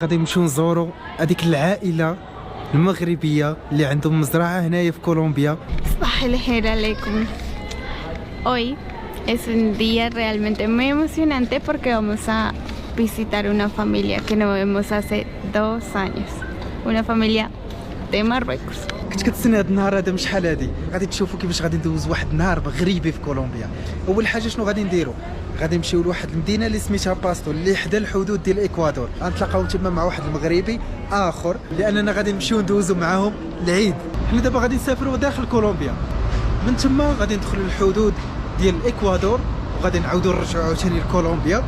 غادي نمشيو نزورو هذيك العائله المغربيه اللي عندهم مزرعه هنايا في كولومبيا. صباح الخير عليكم. Hoy es un día realmente muy emocionante porque vamos a visitar una familia que no vemos hace 2 años. Una familia de Marruecos. كنت كتسنى هذا النهار هذا من شحال هادي. غادي تشوفوا كيفاش غادي ندوز واحد النهار غريبي في كولومبيا. اول حاجه شنو غادي نديروا؟ غادي نمشيو لواحد المدينه اللي سميتها باستو اللي حدا الحدود ديال الاكوادور. غنتلاقاو تما مع واحد المغربي اخر لاننا غادي نمشيو ندوزو معاهم العيد. حنا دابا غادي نسافروا داخل كولومبيا، من تما غادي ندخلوا للحدود ديال الاكوادور وغادي نعاودوا نرجعوا عاوتاني لكولومبيا.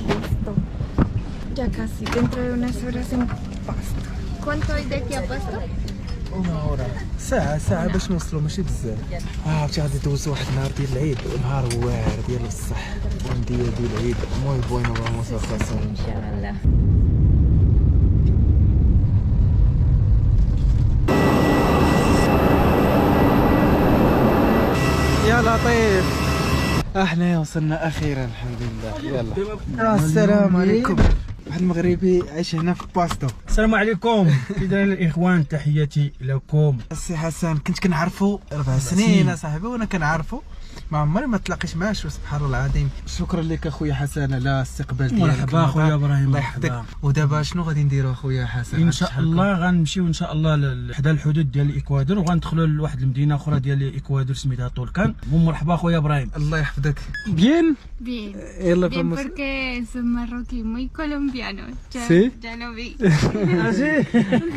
Listo. Ya casi dentro de unas horas en Pasto. ¿Cuánto hay de aquí a Pasto? ساعة باش نوصلوا ماشي بزاف. عرفتي غادي ندوزو واحد النهار ديال العيد، نهار واعر ديال بصح. الدية ديال العيد موي بوينو فاموس خاصة ان شاء الله. يا لطيف، احنا وصلنا اخيرا الحمد لله. يلا السلام عليكم. واحد المغربي عايش هنا في باستو. السلام عليكم. اذا الاخوان تحياتي لكم. السي حسن كنت كنعرفو 4 سنين اصاحبي وانا كنعرفو، ما عمري ما تلاقيت معاه. سبحان الله العظيم. شكرا لك اخويا حسن على الاستقبال ديالك. مرحبا اخويا ابراهيم. الله يحفظك. ودابا شنو غادي نديرو اخويا حسن؟ ان شاء الله غنمشيو ان شاء الله لحدا الحدود ديال الاكوادور وغندخلوا لواحد المدينه اخرى ديال الاكوادور سميتها طولكان. مرحبا اخويا ابراهيم. الله يحفظك. بيان. Bien. يلا Bien فموس. porque es un marroquí muy colombiano. Ya, ¿Sí? ya lo vi.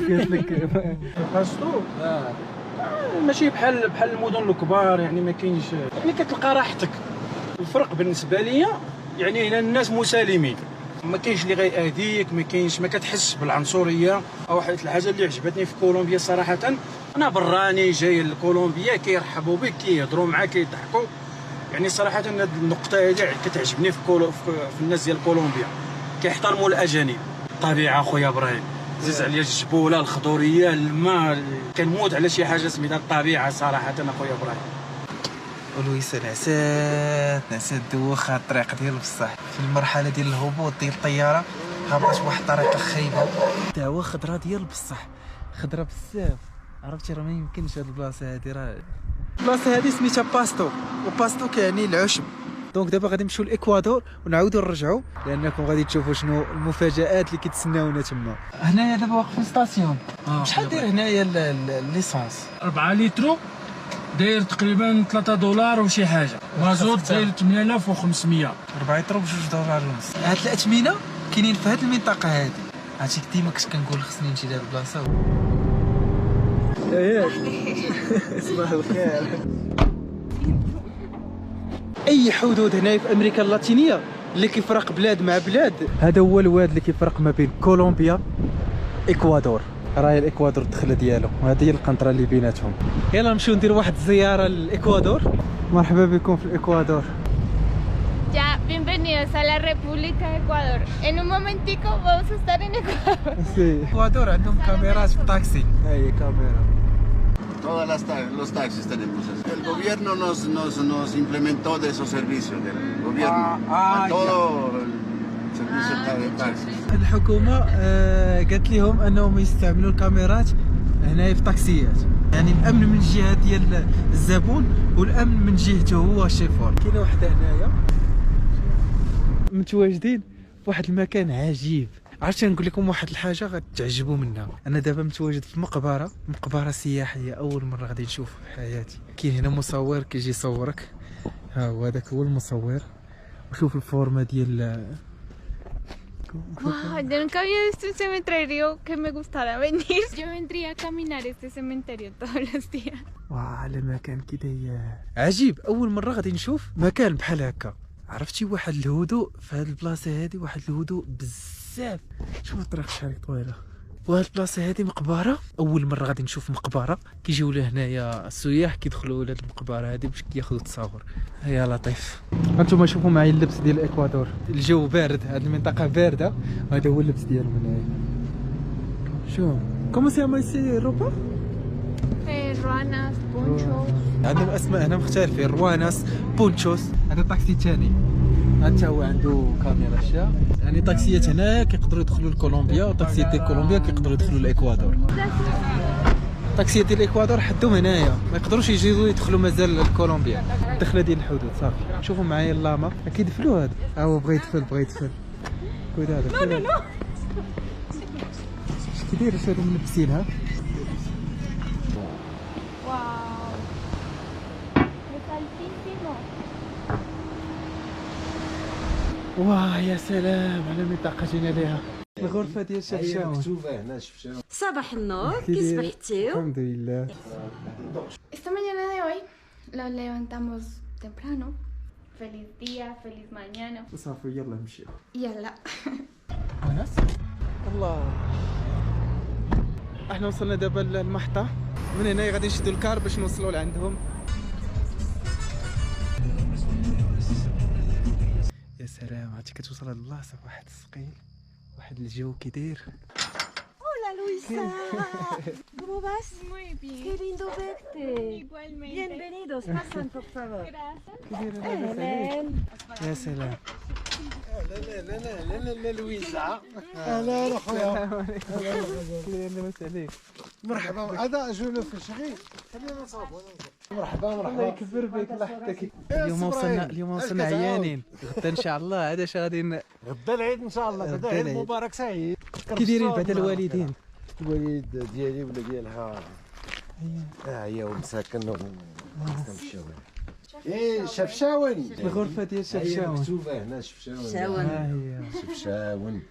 قلت لك باستو ماشي بحال المدن الكبار، يعني ما كاينش، يعني كتلقى راحتك. الفرق بالنسبه ليا يعني هنا الناس مسالمين، ما كاينش اللي غيأذيك، ما كتحس بالعنصريه. او واحد الحاجه اللي عجبتني في كولومبيا صراحه، انا براني جاي لكولومبيا كيرحبوا بك، كيهضروا معاك، كيضحكوا. يعني صراحه هاد النقطه هذه كتعجبني في الناس ديال كولومبيا، كيحترموا الاجانب. الطبيعه اخويا ابراهيم زيز عليا الجبوله، الخضوريه، الماء، كنموت على شي حاجه سميتها الطبيعه صراحه اخويا ابراهيم. ولويس نعسات دوخها الطريق ديال بصح. في المرحله ديال الهبوط ديال الطياره هبطت بواحد الطريقه خايبه، دعوه خضراء ديال بصح، خضراء بزاف. عرفتي راه ما يمكنش هاد البلاصه هادي، راه البلاصه هادي سميتها باستو، وباستو كيعني العشب. دونك دابا غادي نمشيو للاكوادور ونعاودو نرجعو لانكم غادي تشوفوا شنو المفاجآت اللي كيتسناونا تما. هنايا دابا واقفين ستاسيون. شحال داير هنايا الليسانس؟ 4 لتر داير تقريبا 3 دولار وشي حاجه. مازوت داير 8500. 4 لتر ب2 دولار ونص. هاد الاثمنه كاينين في هاد المنطقه هادي. عرفتي ديما كنت كنقول خصني نمشي لهاد البلاصه. صباح الخير. اي حدود هنا في امريكا اللاتينيه اللي كيفرق بلاد مع بلاد، هذا هو الواد اللي كيفرق ما بين كولومبيا اكوادور. راهي الاكوادور الدخله ديالو، وهذه هي القنطره اللي بيناتهم. يلا نمشيو ندير واحد الزياره للاكوادور. مرحبا بكم في الاكوادور. Ya, bienvenidos a la República de Ecuador. En un momentico vamos a estar en Ecuador. اكوادور عندهم كاميرات في الطاكسي. هاي كاميرا. Todos los taxis tenemos eso. El gobierno nos implementó de esos servicios del gobierno. Todo el servicio de taxis. الحكومه قالت لهم انهم يستعملوا الكاميرات هنا في الطاكسيات، يعني الامن من الجهه ديال الزبون والامن من جهته هو الشيفور. كاينه وحده هنايا متواجدين في واحد المكان عجيب. عرفتي نقول لكم واحد الحاجه غتعجبوا منها. انا دابا متواجد في مقبره سياحيه، اول مره غادي نشوف في حياتي. كاين هنا مصور كيجي يصورك، ها هو هذاك هو المصور. وشوف الفورمه ديال. Wow, yo nunca había visto un cementerio que me gustara venir. Yo vendría a caminar este cementerio todos los días. على مكان كده عجيب. اول مره غادي نشوف مكان بحال هكا. عرفتي واحد الهدوء في هذه البلاصه هذه، واحد الهدوء بزاف. شوف الطريق شحال طويله. وهاد البلاصه هذه مقبره، اول مره غادي نشوف مقبره. كيجيو لهنايا السياح كيدخلوا لهاد المقبره هذه باش كياخذوا التصاور. يا لطيف. انتم شوفوا معايا اللبس ديال الاكوادور. الجو بارد، هاد المنطقه بارده، وهذا هو اللبس ديالهم هنايا. شوف كومون سي llama ese ropa؟ ruanas, ponchos. عندهم اسماء هنا مختلفين، رواناس، بونشوس. هذا الطاكسي الثاني حتى هو عنده كاميرا اشياء، يعني طاكسيات هنا كيقدروا يدخلوا لكولومبيا، وطاكسيات ديال كولومبيا كيقدروا يدخلوا لاكوادور. طاكسيات ديال الاكوادور حدهم هنايا، ما يقدروش يجيو يدخلوا مازال لكولومبيا. الدخله ديال الحدود صافي. شوفوا معايا اللاما كيدفلوا هذا، هو بغى يدفل بغى يدفل. كود هذا لا اش كيدير؟ اش هادو ملبسينها؟ Wow. Es altísimo. واه يا سلام على المنطقه جينا ليها. الغرفه ديال شفشاون مكتوبه هنا شفشاون. صباح النور، كي صبحتيو؟ الحمد لله. Esta mañana de hoy lo levantamos temprano. Feliz día, feliz mañana. صافي يلا نمشيو. Yala. وناس الله. احنا وصلنا دابا للمحطة، من هنا غادي نشدو الكار باش نوصلوا لعندهم. يا سلام عرفتي كتوصل هاد البلاصة بواحد الثقيل، واحد الجو كيداير. Hola Luisa, ¿cómo vas? Muy bien. Qué lindo verte. Igualmente. Bienvenidos, pasan por favor. Gracias. كيداير لاباس عليك؟ يا سلام. لا لويزا. اهلا اخويا. كيداير لاباس عليك؟ مرحبا. هذا جونو في شغيل. خلينا نصاوبوا. مرحبا مرحبا. الله يكبر بك الله يحفظك. اليوم وصلنا عيانين، غدا ان شاء الله هذا اش غادي غدا العيد ان شاء الله. غدا عيد مبارك سعيد. كي دايرين بعد الوالدين؟ الوالد ديالي ولا ديالها هي ومساكن ونمشيو. ايه شفشاون. الغرفة ديال شفشاون مكتوبه هنا شفشاون. شاون. ها هي. شفشاون.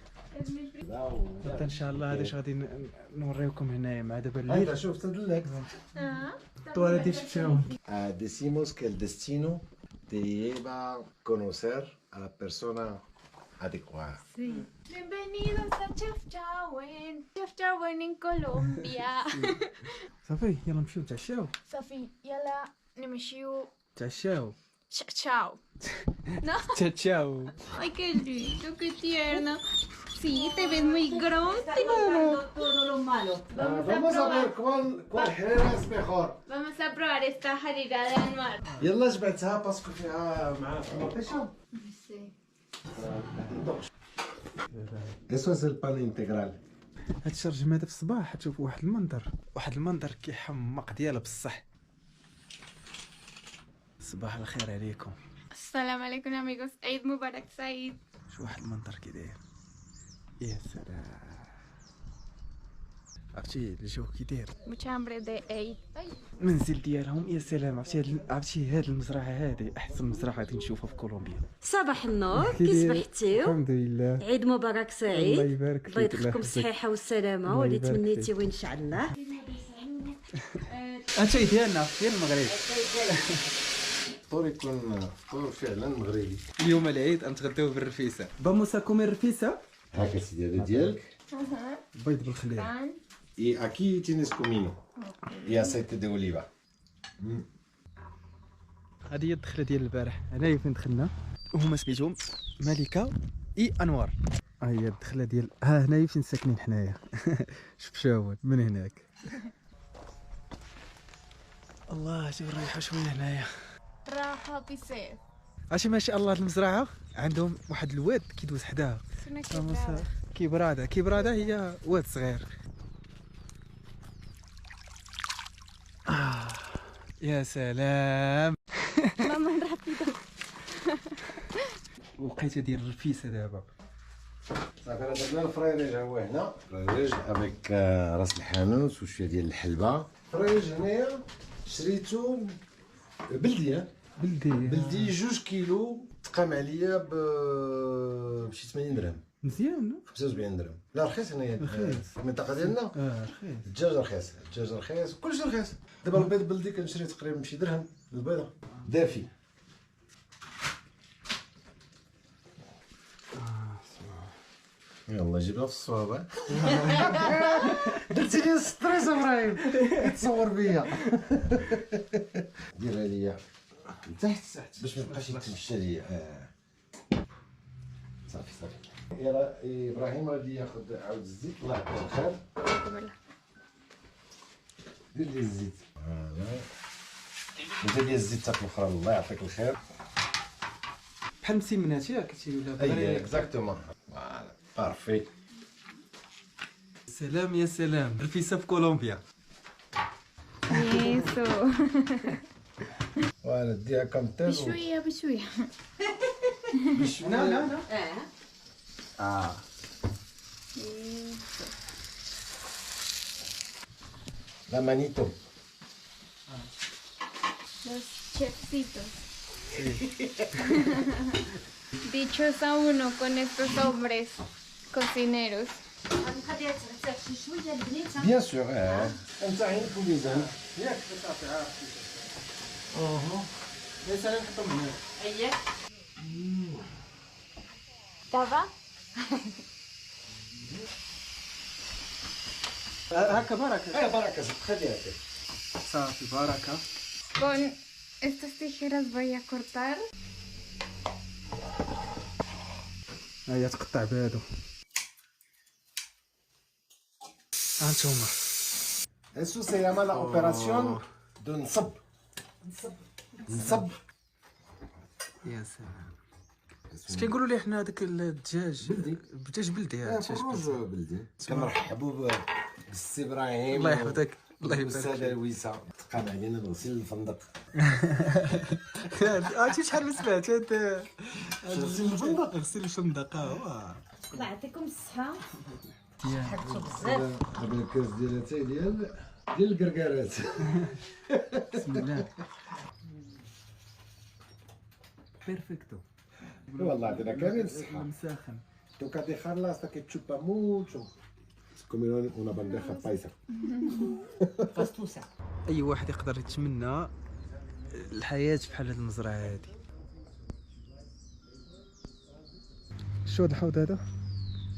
غدا ان شاء الله هذا اش غادي نوريوكم هنايا مع دابا هذا الليل. شوف تدلك. الطوالة ديال شفشاون. Decimos que el destino te lleva a conocer a la persona adecuada. Bienvenidos a Chefchaouen. Chefchaouen en Colombia. صافي يلا نمشيو نتعشاو. Sofi, yala nimeshiu. تعشاو. Chao. No. تشاو. Ay, qué lindo, qué tierno. Sí, te ves muy grande. Todo lo malo. Vamos a ver cuál jarera es mejor. Vamos a probar esta jarira de Anuar. يلا جبتها باسكو فيها مع طوماطيشة. Sí. Eso es el pan integral. هاد الشرجم هذا في الصباح تشوفوا واحد المنظر كيحمق ديالها بصح. صباح الخير عليكم. Assalamu alaikum amigos. Eid Mubarak Said. شو واحد المنظر كي داير. يا سلام. عرفتي الجو كي داير. Mucha hambre de Eid. Ay. المنزل ديالهم يا سلام. عرفتي هاد المزرعة هادي احسن مزرعة غادي نشوفها في كولومبيا. صباح النور، كي كي داير؟ صبحتي؟ الحمد لله. عيد مبارك سعيد. الله يبارك فيك. الله يدخلكم الصحة والسلامة الله واللي يبارك تمنيتيو ان شاء الله. هادشي ديالنا ديال المغرب. فطور يكون فطور فعلا مغربي. اليوم العيد غنتغداو بالرفيسة. Vamos a comer rifisa. هاكا سيدي هذا ديالك. بيض بالخليل. Pan. Y aquí tienes comino. Y aceite de oliva. هذه هي الدخله ديال البارح. هنايا فين دخلنا وهما سميتهم ملكه اي انوار. ها هي الدخله ديال هنايا فين ساكنين حنايا. شفشاون من هناك. الله شوف نريحوا شويه هنايا. Raja Pisef. عرفتي ما شاء الله هاد المزرعه عندهم واحد الواد كيدوز حداها. Es una quebrada. كيبراده هي واد صغير. يا سلام. Vamos rápido. وقيته ديال الرفيسه دابا. صافي انا درنا الفريريج هو هنا. فريريج افيك راس الحانوت وشويه ديال الحلبه. فريريج هنايا شريتو بلدي. بلدي 2 كيلو تقام عليا بشي 80 درهم. مزيان. 75 درهم. لا رخيص هنايا رخيص. المنطقه ديالنا. رخيص. الدجاج رخيص كلشي رخيص. دابا البيض بلدي كنشري تقريبا بشي درهم البيضه دافي. يلا جيبها في الصواب. درتي لي ستريس ابراهيم تصور بيا. ديرها ليا تحت باش ما يبقاش يتمشى ليا. صافي يلا ابراهيم غادي ياخذ عاود الزيت. الله يعطيه الخير. دير لي الزيت. فوالا انت ديال الزيتات الاخرى الله يعطيك الخير. بحال مسمنات ياك كتي ولا اي اكزاكتومون فوالا بارفي. سلام يا سلام رفيسه في كولومبيا. Eso. فوالا ديها كامتاج بشوية بشوية. لا لا لا. اه لا مانيتو. Los chefcitos. Dichos a uno con estos hombres cocineros. غنخليها تغتاف شي شويه البنيته. بيان سور انت عينك وميزان ياك صافي عارف. يا سلام نحطهم هنا. اييه Ça va? هكا بركه. بركه خليها هكا. صافي بركه. Con estas tijeras voy a cortar. هيا تقطع بهادو. هانتوما. Eso se llama la operación de نصب. نصب. يا سلام. اش كنقولوا ليه حنا هذاك الدجاج دجاج بلدي هذا الدجاج فروج بلدي. بلدي. كنرحبوا بالسي ابراهيم. الله يحفظك. الله يبارك الساده لويسا. تقام علينا الغسيل الفندق. عرفتي شحال ما سمعت هذا غسيل الفندق. غسيل الفندق الله يعطيكم الصحه. ديال حكتو بزاف. هذا الكاس ديال اتاي ديال الكركارات. بسم الله. بيرفكتو. والله عندنا كامل الصحه. مساخن. Toca dejarla hasta que chupa mucho. Comer una bandeja paisa. فاستوسه. اي واحد يقدر يتمنى الحياه بحال هاد المزرعه هادي. شو هاد الحوض هذا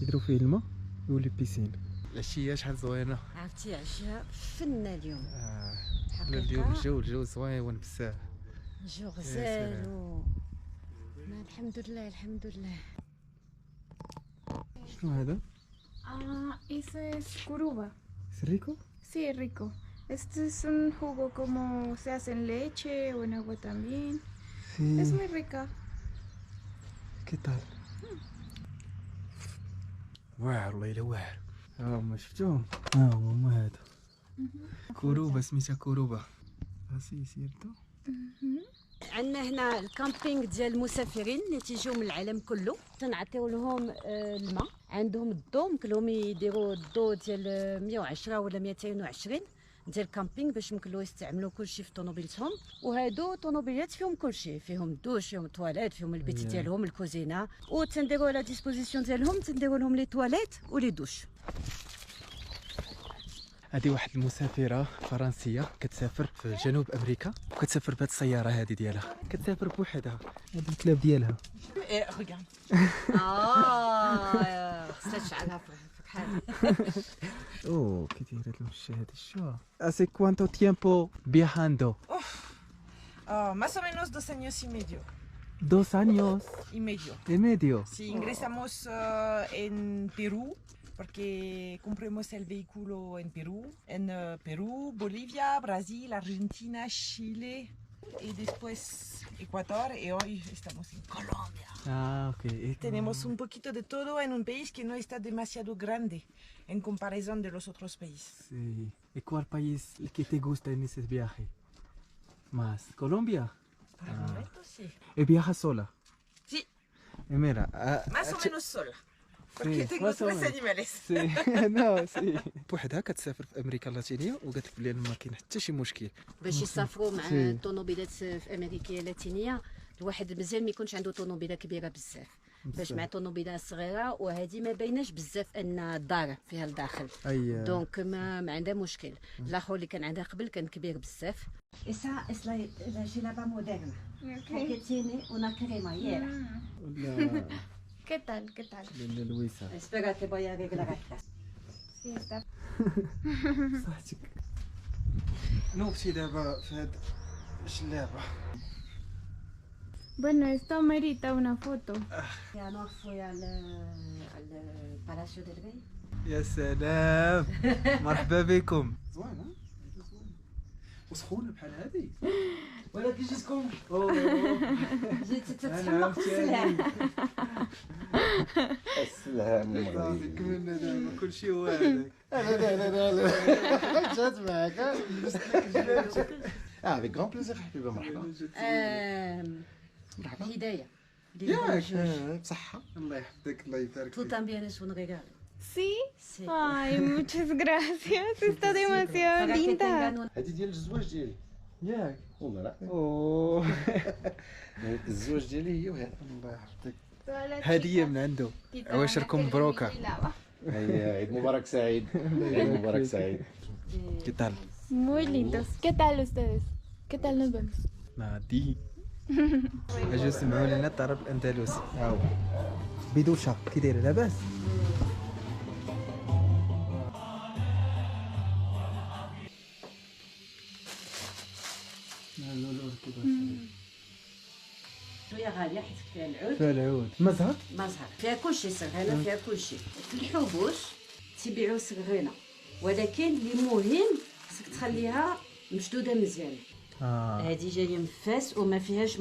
يديروا فيه الماء يولي بيسين. العشيه شحال زوينه. عرفتي عشاء فنه اليوم. لا اليوم الجو زوين بزاف. جو غزال و الحمد لله الحمد لله. شنو هذا؟ Eso es curuba. سريكو؟ Sí, es rico. Este es un jugo como se hace en leche o en agua también. Es muy rica. كي طال؟ واعر والله الا واعر. هما شفتوهم؟ هما هذا كروبه سميتها كروبه. هاسي سيرتو. عندنا هنا الكامبينغ ديال المسافرين اللي تيجيو من العالم كله. تنعطيو لهم الماء. عندهم الضو يمكن لهم يديروا الضو ديال 110 ولا 220 ديال الكامبينغ باش يمكن له يستعملوا كلشي في طوموبيلتهم. وهادو طوموبيلات فيهم كلشي، فيهم الدوش، فيهم التواليت، فيهم البيت ديالهم، الكوزينه، وتنديروا على ديسبوزيسيون ديالهم تنديروا لهم لي تواليت ولي دوش. هذه واحد المسافره فرنسيه كتسافر في جنوب امريكا وكتسافر بهاد السياره هذه ديالها. كتسافر بوحدها. هاد الكلاب ديالها. خصها تشعلها في بحال. اوه كي دايره المشي هذا شو. Hace cuánto tiempo viajando? Más o menos 2 años y medio. 2 años y medio. Si ingresamos en Perú, porque compramos el vehículo en Perú, Bolivia, Brasil, Argentina, Chile y después Ecuador y hoy estamos en Colombia. Ok. Tenemos un poquito de todo en un país que no está demasiado grande en comparación de los otros países. Sí. ¿Y cuál país que te gusta en ese viaje? Más. ¿Colombia? Por el momento sí. ¿Y viajas sola? Sí, Mira. más o menos sola. Porque tengo 3 animales. سي نو سي بوحدها كتسافر في امريكا اللاتينيه وقالت لك بلي ما كاين حتى شي مشكل باش يسافروا مع سي. الطوموبيلات في امريكيه اللاتينيه. الواحد مزيان ما يكونش عنده طوموبيله كبيره بزاف باش مع طوموبيله صغيره وهذه ما بايناش بزاف ان الدار فيها الداخل. اي دونك ما عندها مشكل. الاخر اللي كان عندها قبل كان كبير بزاف. Esa es la gelada moderna. Porque tiene una cremallera. ¿Qué tal? ¿Qué tal? لويسا Espera, te voy a arreglar. Sí, está. صحتك نوبتي دابا في هاد الشلابه. Bueno, esto merita una foto. Ya no fue al Palacio del Rey. يا سلام مرحبا بكم. زوينه وسخونه بحال هذه ولكن جيتكم جيت تتحمق في السلعه. السلام صافي كملنا دابا كلشي هو هذاك. لا جات معاك افيك كرون بليزير حبيبه. مرحبا مرحبا. هدايه ياك بصحه. الله يحفظك الله يبارك Tú فيك. también es un regalo. Sí. Sí. Ay, muchas gracias. Está demasiado Para que linda. tengan un... هذه ديال الزواج ديالي ياك والله لا. اوه الزواج ديالي هي وهذا. الله يحفظك. هديه من عنده. عواشركم مبروكه. هيا عيد مبارك سعيد. عيد مبارك سعيد. ¿Qué tal? Muy lindos. ¿Qué tal ustedes? ¿Qué tal nos vemos? نادي. اجوا سمعوا لنا الطرب الاندلسي. ها هو بدوشه كي دايره لاباس. شويه غاليه حيت فيها العود. فيها العود مزهر. مزهر فيها كلشي صغيره فيها كلشي. في الحبوش تيبيعوا صغيرين ولكن اللي مهم خصك تخليها مشدوده مزيان. هذه جايه من فاس وما فيهاش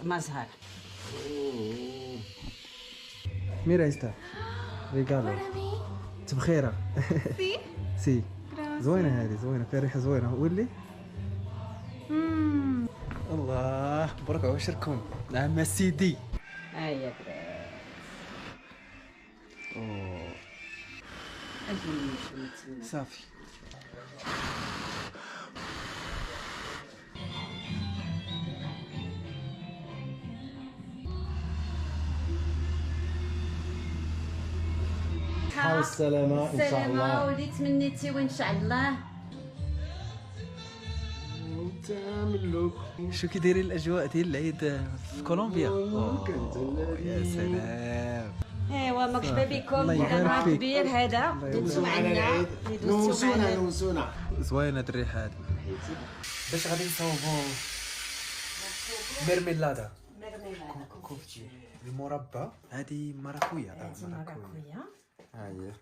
مزهر. ميرا está ريغالو تبخيره. Sí. سي زوينه هذه زوينه فيها ريحه زوينه. ولي الله مبروك عواشركم. نعم سيدي. هيا صافي حاول السلامه ان شاء السلامه الله. واللي تمنيتي وان شاء الله. شو كي دايرين الاجواء ديال العيد في كولومبيا؟ يا سلام. ايوا مرحبا بكم. الله يبارك نهار فيك. كبير هذا دوزتو معنا. نوسونا زوينه هاد الريحه هادي. باش غادي نصاوبو ميرميلادا كوفتي المربى. هادي مراكويا. مراكويا. ها هي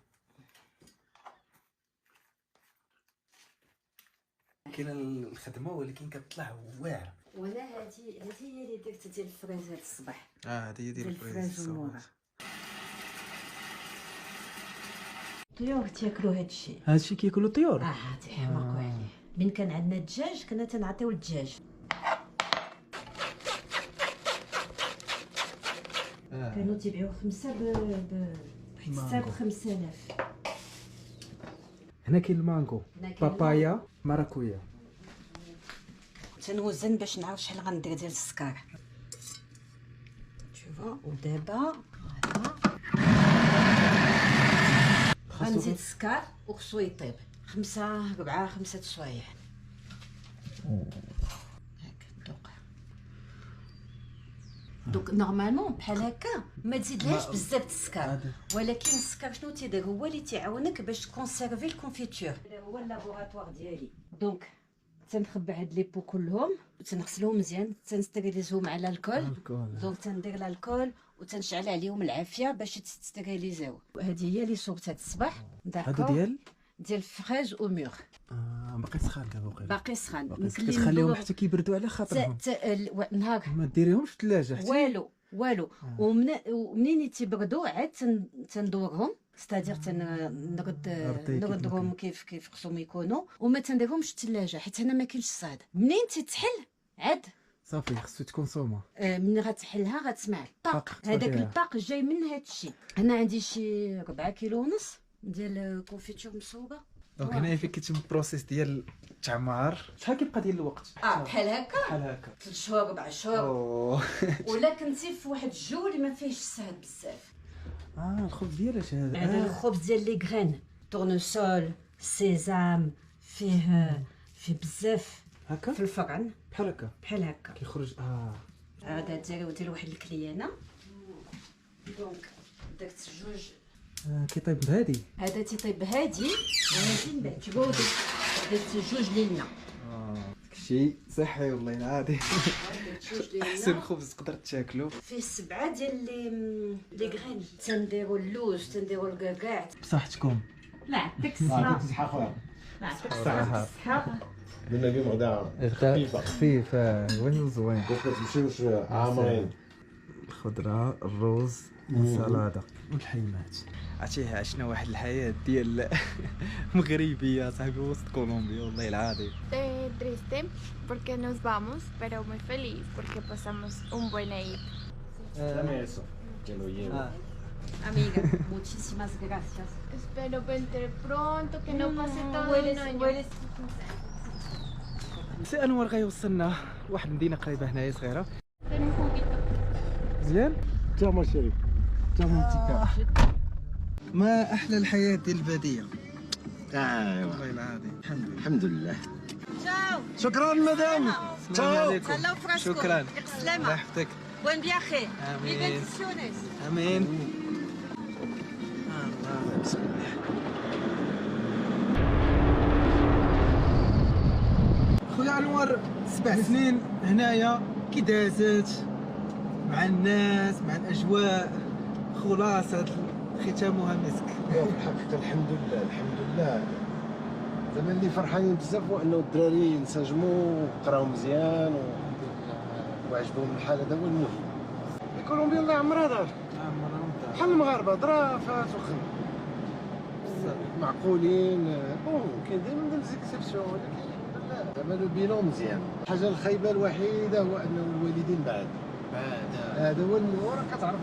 كاينه الخدمه ولكن كتطلع واعره. وانا هذه هي اللي درت ديال الفريز هذا الصباح. هذه هي ديال الفريز الفريز. والمورا. الطيور تاكلوا هذا الشيء. هادشي كياكلوا الطيور. تيحماقوا عليه. من كان عندنا الدجاج كنا تنعطيو الدجاج. كانوا تيبيعوا 5 حتى ب 5000. هنا كاين المانغو بابايا مراكويا. تنوزن باش نعرف شحال غندير ديال السكر. شوفوا ودابا غنزيد السكر وخصو يطيب 5 سوايع. هاك دوك نورمالمون بحال هكا ما تزيدلهاش بزاف السكر ولكن السكر شنو تيدير هو اللي تيعاونك باش تكونسيرفي الكونفيتور. هو اللابوراتوار ديالي. دونك تنخبع هاد لي بو كلهم وتنغسلهم مزيان تنستيريليزهم على الكول. دونك تندير الكول وتنشعل عليهم العافيه باش تستيريليزيو. هذه هي اللي صوبت هاد الصباح. هادو ديال فريز او مور. باقي سخان دابا وقيلا. باقي سخان. كتخليهم حتى كيبردوا على خاطرهم. نهار ما ديريهمش في الثلاجه حتى والو. ومنين تيبردوا عاد تندورهم ستادير نردهم كيف خصهم يكونوا وما تنديرهمش في الثلاجه حيت هنا ما كاينش الصهد. منين تتحل عاد صافي خصو تكونسوما. من غتحلها غتسمع الطاق. هذاك الطاق جاي من هذا الشيء. هنا عندي شي 4 كيلو ونص ديال كونفيتور مصوبه. دونك هنا فين كيتم البروسيس ديال التعمار. شحال كيبقى ديال الوقت؟ بحال هكا 3 شهور 4 شهور. ولا كنتي في واحد الجو اللي ما فيهش السهد بزاف. الخبز ديال اش هذا؟ هذا الخبز ديال لي غرين تورنسول سيزام فيه بزاف هكا في الفرن بحال هكا كيخرج. هذا ديال واحد الكليانه. دونك درت 2 كيطيب بهادي. هذا تيطيب بهادي وهادي من بعد جبودي درت 2 لينا. داكشي صحي والله العظيم. احسن خبز تقدر تاكلو. فيه 7 ديال لي غرين. تنديروا اللوز تنديروا الكاكاع. بصحتكم. لا يعطيك الصحه. خويا. لا يعطيك الصحه. درنا اليوم غدا غدا خفيف وين زوين. كتمشيوش عامرين. الخضره، الروز، السلطه والحيمات. عرفتي عشنا واحد الحياه ديال مغربيه صاحبي وسط كولومبيا والله العظيم. Triste porque nos vamos, pero muy feliz porque pasamos un buen Eid. Dame eso. Que lo llevo. Amiga, muchísimas gracias. Espero verte pronto, que no pase todo un año. سي انور غيوصلنا واحد المدينه قريبه هنايا صغيره. مزيان. تما شريف. تما ما احلى الحياه ديال الباديه. ايوا والله العظيم الحمد لله. Ciao. شكرا مدام. السلام عليكم. Hello, Frasco. شكرا. يعطيك الله السلامة. يحفظك. Buen viaje. Amén. Mil bendiciones. امين. الله بسم الله. خويا انور 7 سنين هنايا كي دازت مع الناس مع الاجواء خلاصه ختامها مسك. في الحقيقة الحمد لله الحمد لله. زعما اللي فرحانين بزاف هو انه الدراري انسجموا وقراو مزيان وعجبهم الحال. هذا هو المهم. كولومبيا الله يعمرها دار بحال المغاربه ظرافات وخم معقولين. بون كاين ديما دي زيكسيبسيون ولكن الحمد لله زعما لو بيلون مزيان. الحاجه الخايبه الوحيده هو ان الوالدين بعاد هذا هو راك كتعرف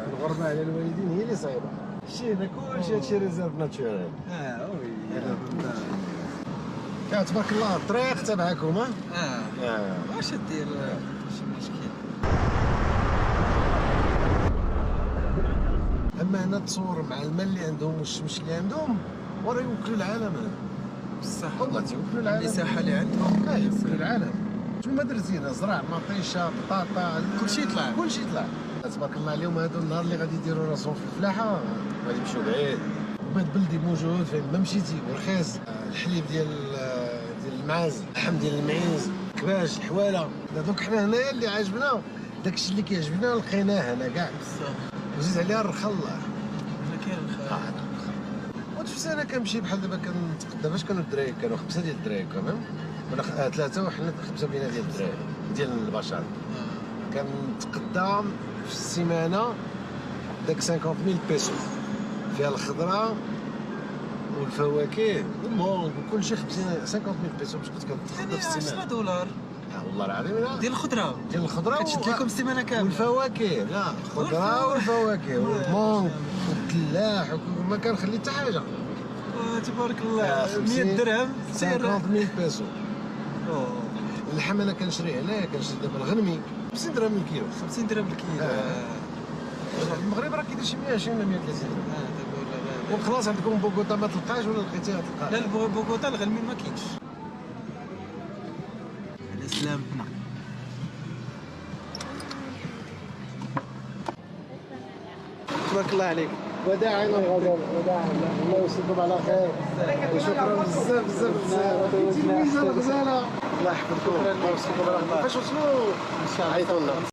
الغربه على الوالدين هي اللي صعيبه. شي هنا كلشي هادشي ريزيرف ناتشورال. وي تبارك الله الطريق تبعكم واش دير شي مشكل. اما هنا تصور مع الماء اللي عندهم والشمس اللي عندهم وراه يوكلوا العالم هنا بصح والله تيوكلوا العالم. المساحه اللي عندهم يوكلوا العالم. نتوما درتينا زرع مطيشه بطاطا كلشي يطلع. كلشي يطلع. تبارك الله عليهم. هادو النهار اللي غادي يديروا راسهم في الفلاحه غادي يمشيو بعيد. البيض بلدي موجود فين ما مشيتي ورخيص. الحليب ديال المعاز، اللحم ديال المعيز، الكباش، الحواله. دوك حنا هنايا اللي عاجبنا داكشي اللي كيعجبنا لقيناه هنا كاع. وزيد عليها الرخا الله. كاين الخير. وتفس انا كنمشي بحال دابا كنتقدى. فاش كانوا الدراري كانوا 5 ديال الدراري كمان ولا 3 وحنا 5 بينا ديال الدراري ديال البشر. كنتقدى في السيمانه داك 50,000 بيسو فيها الخضره والفواكه والمونغ وكلشي 50,000 بيسو باش كنت كنتقدى في السيمانه. $10 والله العظيم لا ديال الخضره ديال الخضره كتشد لكم السيمانه كامله. والفواكه. لا الخضره والفواكه والمونغ والتلاح وما كنخلي حتى حاجه. تبارك الله 100 درهم سير 50,000 بيسو. اللحم انا كنشري هنايا كنشري دابا الغنمي 50 درهم الكيلو. 50 درهم الكيلو. المغرب راه كيدير شي 120 ولا 130 درهم. دابا وخلاص عندكم بوغوطا ما تلقاش ولا لقيتيها تلقاها. لا بوغوطا الغنمي ما كاينش. على سلامتنا. تبارك الله عليك. وداعا الغزال وداعا. الله يوصلكم على خير وشكرا بزاف بزاف بزاف. الغزاله الله يحفظكم. الله يوصلكم على خير. فاش وصلوا ان شاء الله عيطوا لنا.